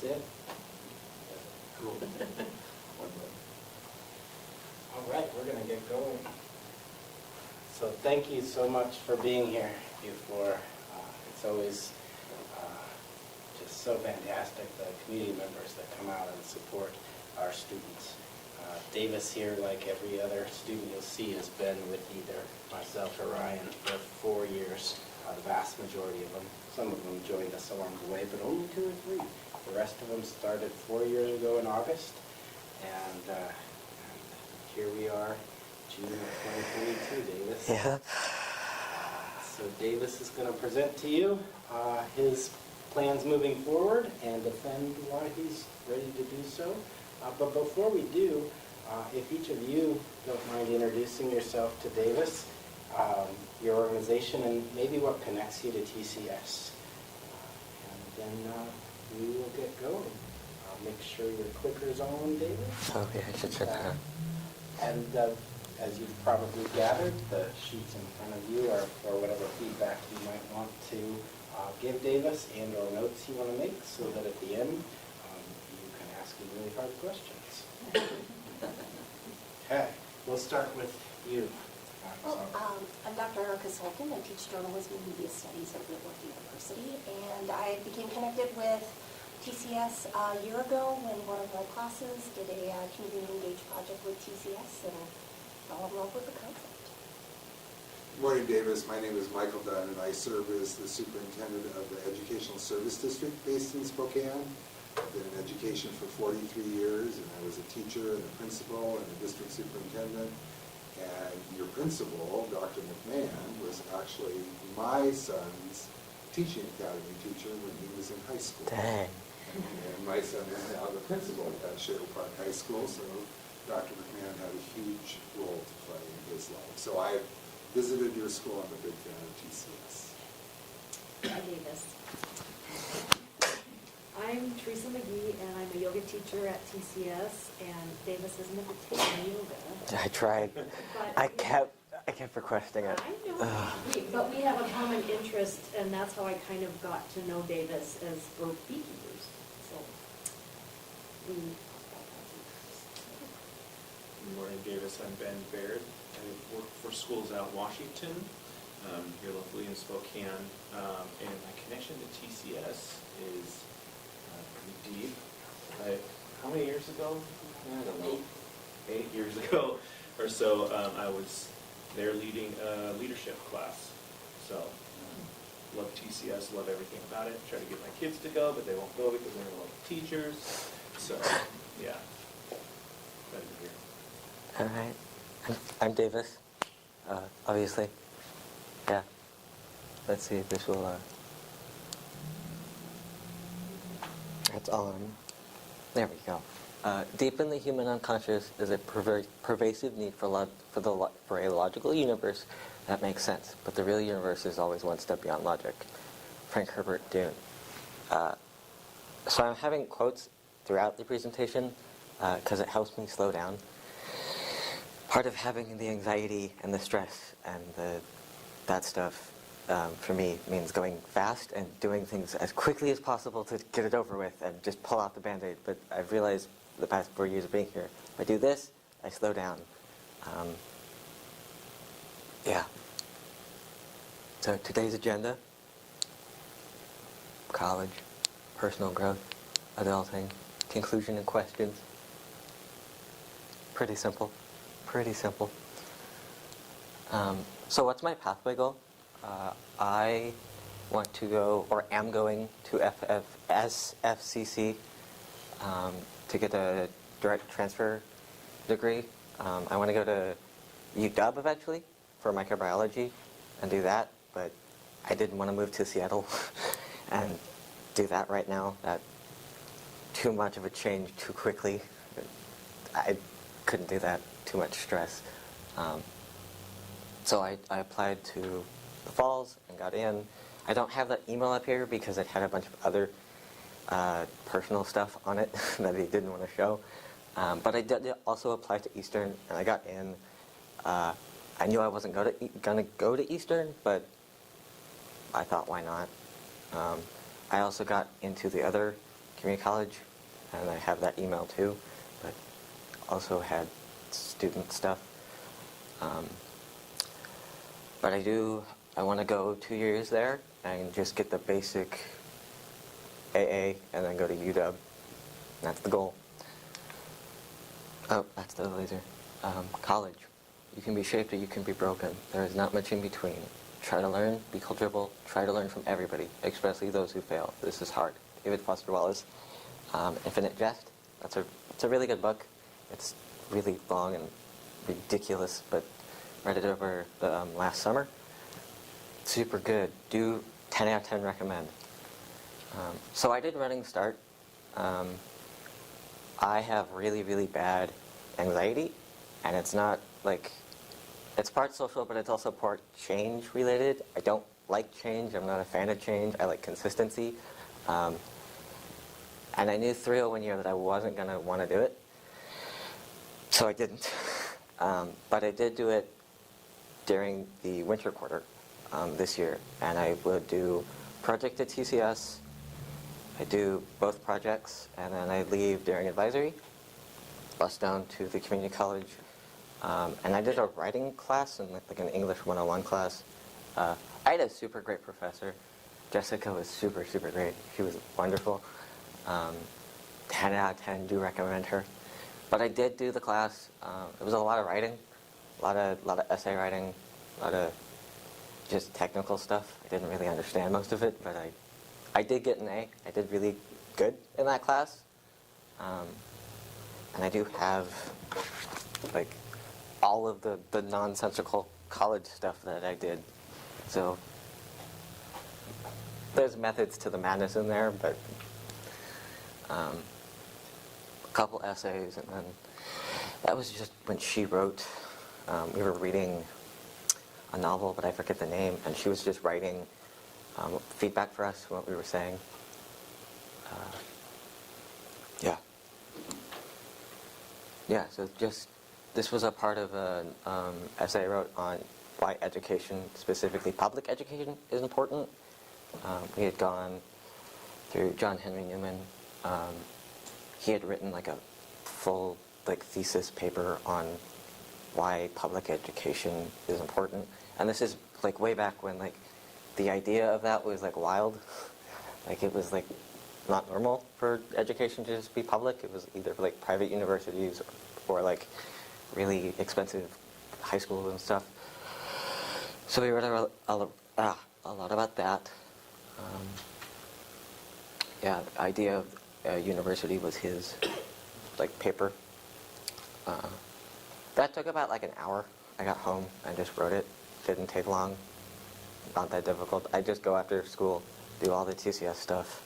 it? Cool. All right, we're going to get going. So thank you so much for being here, you four. It's always just so fantastic, the community members that come out and support our students. Davis here, like every other student you'll see, has been with either myself or Ryan for 4 years, the vast majority of them. Some of them joined us along the way, but only 2 or 3. The rest of them started 4 years ago in August, and here we are, June of 2022, Davis. Yeah. So Davis is going to present to you his plans moving forward and defend why he's ready to do so. But before we do, if each of you don't mind introducing yourself to Davis, your organization, and maybe what connects you to TCS. And then we will get going. Make sure your clicker's on, Davis. Oh, yeah, I should check that out. And as you've probably gathered, the sheets in front of you are for whatever feedback you might want to give Davis and or notes you want to make, so that at the end you can ask him really hard questions. Okay, we'll start with you. I'm Dr. Erica Sultan. I teach journalism and media studies at Whitworth University, and I became connected with TCS a year ago when one of my classes did a community engaged project with TCS, and fell in love with the concept. Good morning, Davis. My name is Michael Dunn, and I serve as the superintendent of the Educational Service District based in Spokane. I've been in education for 43 years, and I was a teacher and a principal and a district superintendent. And your principal, Dr. McMahon, was actually my son's teaching academy teacher when he was in high school. Dang. And my son is now the principal at Sherwood Park High School, so Dr. McMahon had a huge role to play in his life. So I visited your school. I'm a big fan of TCS. Hi, Davis. I'm Teresa McGee, and I'm a yoga teacher at TCS, and Davis has never taken yoga. I tried. But I kept requesting it. I know, but we have a common interest, and that's how I kind of got to know Davis as both beekeepers. So we Good morning, Davis. I'm Ben Baird. I work for Schools Out Washington, here locally in Spokane. And my connection to TCS is pretty deep. How many years ago? I don't know. 8 years ago or so, I was there leading a leadership class. So, love TCS, love everything about it. Try to get my kids to go, but they won't go because they're local teachers. So, yeah. Glad to be here. All right. I'm Davis, obviously. Yeah. Let's see if this will, that's on. There we go. Deep in the human unconscious is a pervasive need for a logical universe that makes sense, but the real universe is always one step beyond logic. Frank Herbert Dune. So I'm having quotes throughout the presentation because it helps me slow down. Part of having the anxiety and the stress and that stuff for me means going fast and doing things as quickly as possible to get it over with and just pull out the Band-Aid. But I've realized the past 4 years of being here, if I do this, I slow down. Yeah. So today's agenda: college, personal growth, adulting, conclusion and questions. Pretty simple. Pretty simple. So what's my pathway goal? I want to go, or am going, to SFCC to get a direct transfer degree. I want to go to UW eventually for microbiology and do that, but I didn't want to move to Seattle and do that right now. That's too much of a change too quickly. I couldn't do that. Too much stress. So I applied to the Falls and got in. I don't have that email up here because it had a bunch of other personal stuff on it that he didn't want to show. But I did also apply to Eastern, and I got in. I knew I wasn't going to go to Eastern, but I thought, why not? I also got into the other community college, and I have that email too, but also had student stuff. But I want to go 2 years there and just get the basic AA and then go to UW. That's the goal. Oh, that's the laser. College. You can be shaped or you can be broken. There is not much in between. Try to learn, be comfortable, try to learn from everybody, especially those who fail. This is hard. David Foster Wallace. Infinite Jest. It's a really good book. It's really long and ridiculous, but read it over the last summer. Super good. 10 out of 10 recommend. So I did Running Start. I have really, really bad anxiety, and it's not like, it's part social, but it's also part change related. I don't like change. I'm not a fan of change. I like consistency. And I knew 301 year that I wasn't going to want to do it, so I didn't. But I did do it during the winter quarter this year, and I would do project at TCS. I do both projects, and then I leave during advisory, bus down to the community college, and I did a writing class and like an English 101 class. I had a super great professor. Jessica was super, super great. She was wonderful. 10 out of 10, do recommend her. But I did do the class. It was a lot of writing, a lot of essay writing, a lot of just technical stuff. I didn't really understand most of it, but I did get an A. I did really good in that class. And I do have like all of the nonsensical college stuff that I did. So there's methods to the madness in there, but a couple essays, and then that was just when she wrote. We were reading a novel, but I forget the name, and she was just writing feedback for us, what we were saying. Yeah, so just, this was a part of an essay I wrote on why education, specifically public education, is important. We had gone through John Henry Newman. He had written like a full thesis paper on why public education is important. And this is like way back when the idea of that was wild. It was not normal for education to just be public. It was either private universities or really expensive high schools and stuff. So we read a lot about that. Yeah, the idea of a university was his paper. That took about an hour. I got home and just wrote it. Didn't take long. Not that difficult. I just go after school, do all the TCS stuff,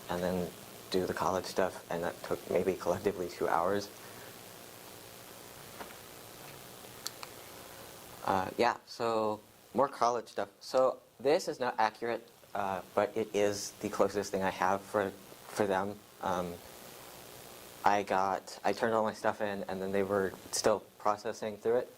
and then do the college stuff, and that took maybe collectively 2 hours. Yeah, so more college stuff. So this is not accurate, but it is the closest thing I have for them. I turned all my stuff in, and then they were still processing through it.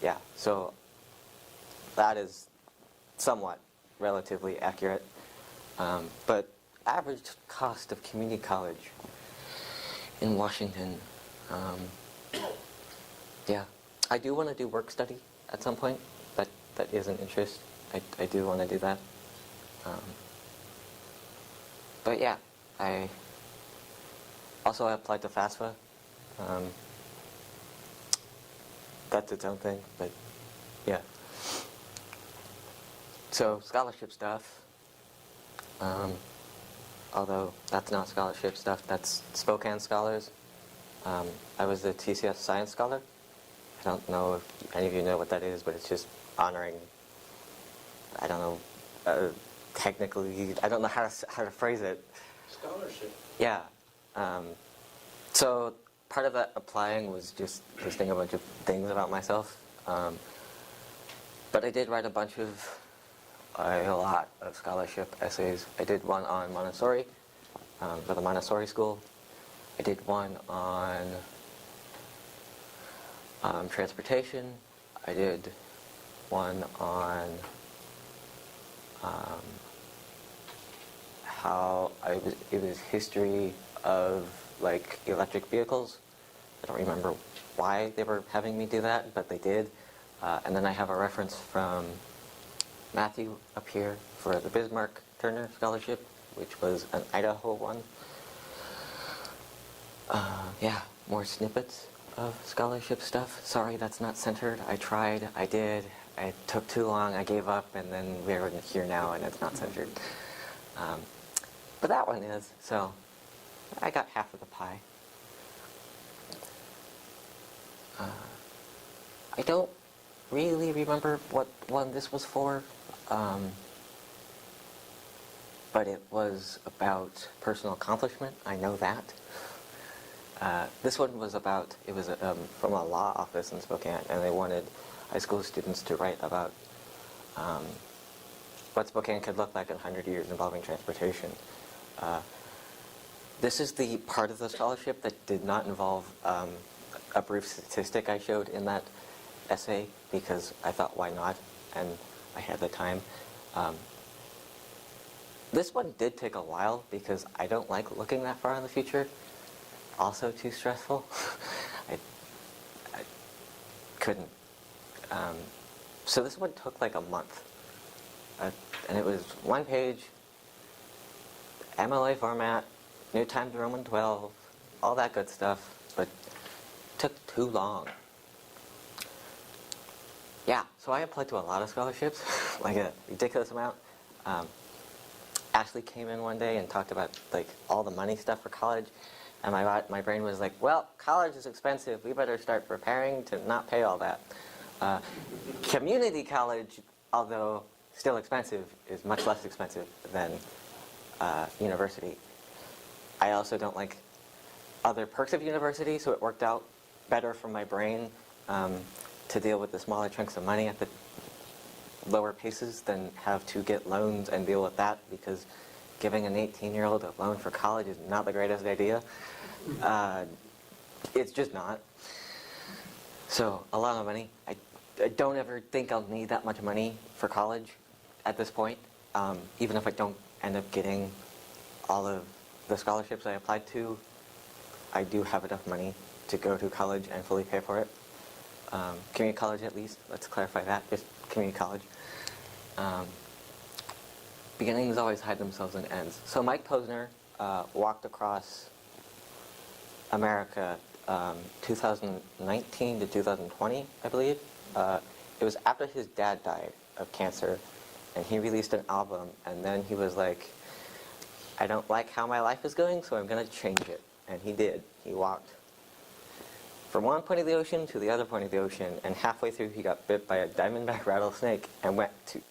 Yeah, so that is somewhat relatively accurate. But average cost of community college in Washington, yeah. I do want to do work study at some point. That is an interest. I do want to do that. But yeah, I applied to FAFSA. That's its own thing, but yeah. So scholarship stuff, although that's not scholarship stuff, that's Spokane Scholars. I was the TCS Science Scholar. I don't know if any of you know what that is, but it's just honoring, I don't know, technically, I don't know how to phrase it. Scholarship. Yeah. So part of that applying was just listing a bunch of things about myself. But I did write a lot of scholarship essays. I did one on Montessori, for the Montessori school. I did one on transportation. I did one on how it was history of like electric vehicles. I don't remember why they were having me do that, but they did. And then I have a reference from Matthew up here for the Bismarck Turner Scholarship, which was an Idaho one. Yeah, more snippets of scholarship stuff. Sorry, that's not centered. I tried, I did. It took too long, I gave up, and then we're here now and it's not centered. But that one is, so I got half of the pie. I don't really remember what one this was for, but it was about personal accomplishment. I know that. This one was about, it was from a law office in Spokane, and they wanted high school students to write about what Spokane could look like in 100 years involving transportation. This is the part of the scholarship that did not involve a brief statistic I showed in that essay, because I thought, why not? And I had the time. This one did take a while because I don't like looking that far in the future. Also too stressful. I couldn't. So this one took like a month. And it was one page, MLA format, New Times Roman 12, all that good stuff, but took too long. Yeah, so I applied to a lot of scholarships, like a ridiculous amount. Ashley came in one day and talked about like all the money stuff for college, and my brain was like, well, college is expensive. We better start preparing to not pay all that. Community college, although still expensive, is much less expensive than university. I also don't like other perks of university, so it worked out better for my brain to deal with the smaller chunks of money at the lower paces than have to get loans and deal with that, because giving an 18-year-old a loan for college is not the greatest idea. It's just not. So a lot of money. I don't ever think I'll need that much money for college at this point, even if I don't end up getting all of the scholarships I applied to. I do have enough money to go to college and fully pay for it. Community college at least, let's clarify that, just community college. Beginnings always hide themselves in ends. So Mike Posner walked across America 2019 to 2020, I believe. It was after his dad died of cancer, and he released an album, and then he was like, I don't like how my life is going, so I'm going to change it. And he did. He walked from one point of the ocean to the other point of the ocean, and halfway through he got bit by a diamondback rattlesnake and went to